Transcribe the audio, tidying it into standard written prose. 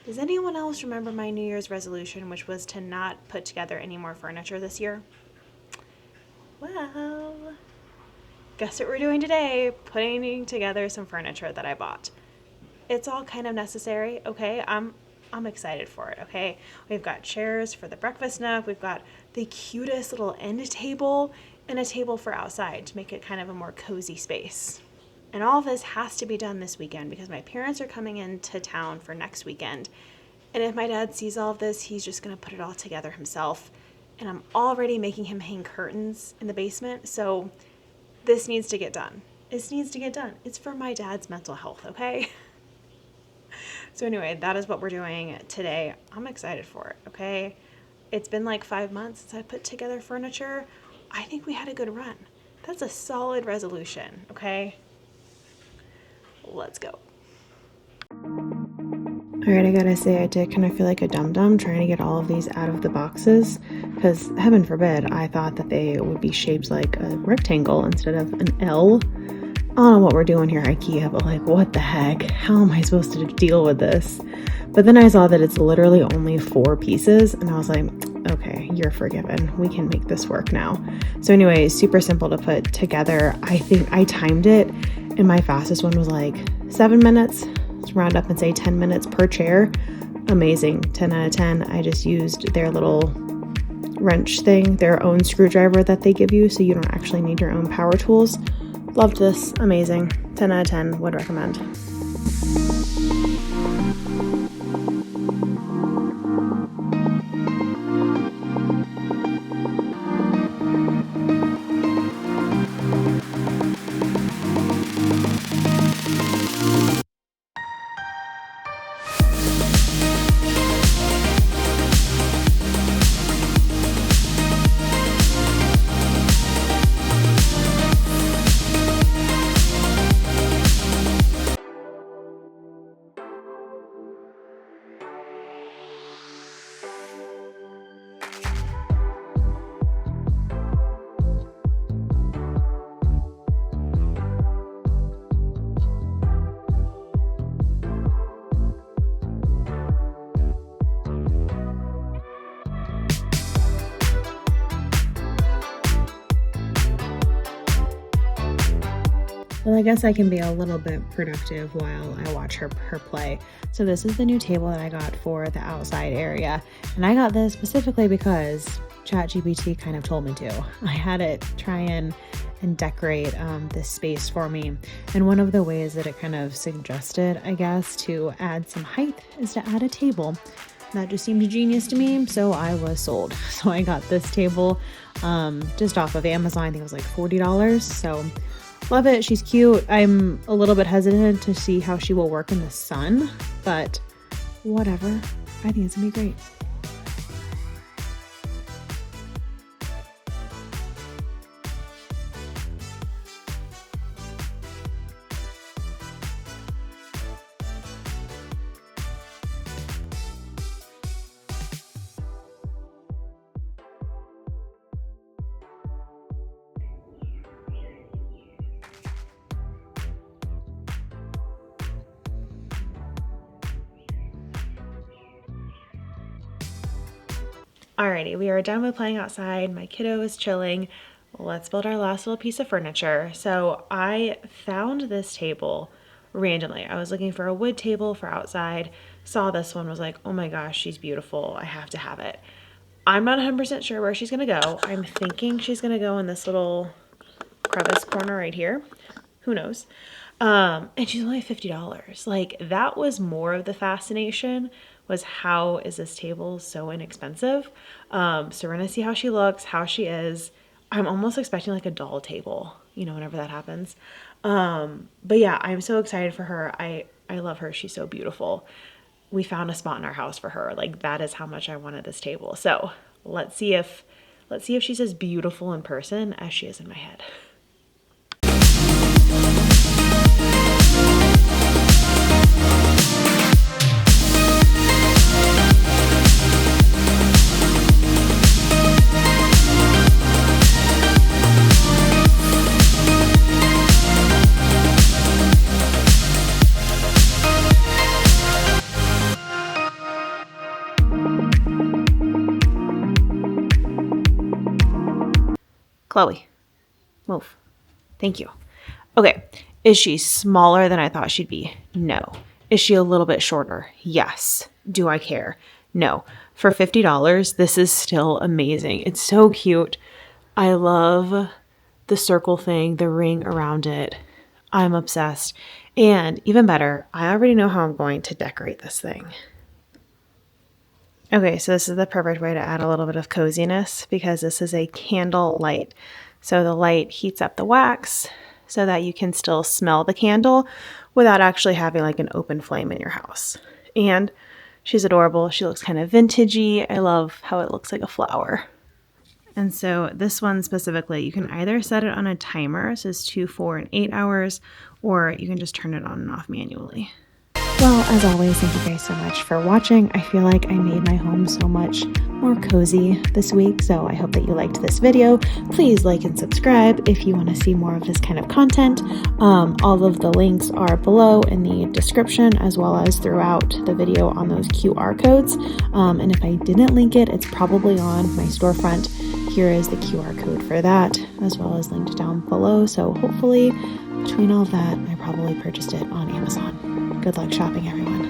Does anyone else remember my New Year's resolution, which was to not put together any more furniture this year? Well, guess what we're doing today? Putting together some furniture that I bought. It's all kind of necessary, okay? I'm excited for it, okay? We've got chairs for the breakfast nook. We've got the cutest little end table and a table for outside to make it kind of a more cozy space. And all of this has to be done this weekend because my parents are coming into town for next weekend. And if my dad sees all of this, he's just gonna put it all together himself. And I'm already making him hang curtains in the basement, so this needs to get done. This needs to get done. It's for my dad's mental health, okay? So anyway, that is what we're doing today. I'm excited for it, okay? It's been like 5 months since I put together furniture. I think we had a good run. That's a solid resolution, okay? Let's go. All right, I gotta say, I did kind of feel like a dum-dum trying to get all of these out of the boxes because heaven forbid, I thought that they would be shaped like a rectangle instead of an L. I don't know what we're doing here, IKEA, but like, what the heck? How am I supposed to deal with this? But then I saw that it's literally only 4 pieces, and I was like, okay, you're forgiven. We can make this work now. So anyway, super simple to put together. I think I timed it, and my fastest one was like 7 minutes. Let's round up and say 10 minutes per chair. Amazing, 10 out of 10. I just used their little wrench thing, their own screwdriver that they give you, so you don't actually need your own power tools. Loved this. Amazing. 10 out of 10. Would recommend. Well, I guess I can be a little bit productive while I watch her play. So this is the new table that I got for the outside area. And I got this specifically because ChatGPT kind of told me to. I had it try and decorate this space for me. And one of the ways that it kind of suggested, I guess, to add some height is to add a table. That just seemed genius to me, so I was sold. So I got this table just off of Amazon. I think it was like $40. So love it. She's cute. I'm a little bit hesitant to see how she will work in the sun, but whatever. I think it's gonna be great. Alrighty, we are done with playing outside. My kiddo is chilling. Let's build our last little piece of furniture. So I found this table randomly. I was looking for a wood table for outside, saw this one, was like, oh my gosh, she's beautiful. I have to have it. I'm not 100% sure where she's gonna go. I'm thinking she's gonna go in this little crevice corner right here. Who knows? And she's only $50. Like, that was more of the fascination, was how is this table so inexpensive? So we're gonna see how she looks, how she is. I'm almost expecting like a doll table, you know, whenever that happens. But yeah, I'm so excited for her. I love her. She's so beautiful. We found a spot in our house for her. Like, that is how much I wanted this table. So let's see if she's as beautiful in person as she is in my head. Chloe, move. Thank you. Okay, is she smaller than I thought she'd be? No. Is she a little bit shorter? Yes. Do I care? No. For $50, this is still amazing. It's so cute. I love the circle thing, the ring around it. I'm obsessed. And even better, I already know how I'm going to decorate this thing. Okay, so this is the perfect way to add a little bit of coziness because this is a candle light. So the light heats up the wax so that you can still smell the candle without actually having like an open flame in your house. And she's adorable. She looks kind of vintagey. I love how it looks like a flower. And so this one specifically, you can either set it on a timer, so it's 2, 4, and 8 hours, or you can just turn it on and off manually. Well, as always, thank you guys so much for watching. I feel like I made my home so much more cozy this week, so I hope that you liked this video. Please like and subscribe if you want to see more of this kind of content. All of the links are below in the description as well as throughout the video on those QR codes. And if I didn't link it, it's probably on my storefront. Here is the QR code for that, as well as linked down below. So hopefully, between all of that, I probably purchased it on Amazon. Good luck shopping, everyone.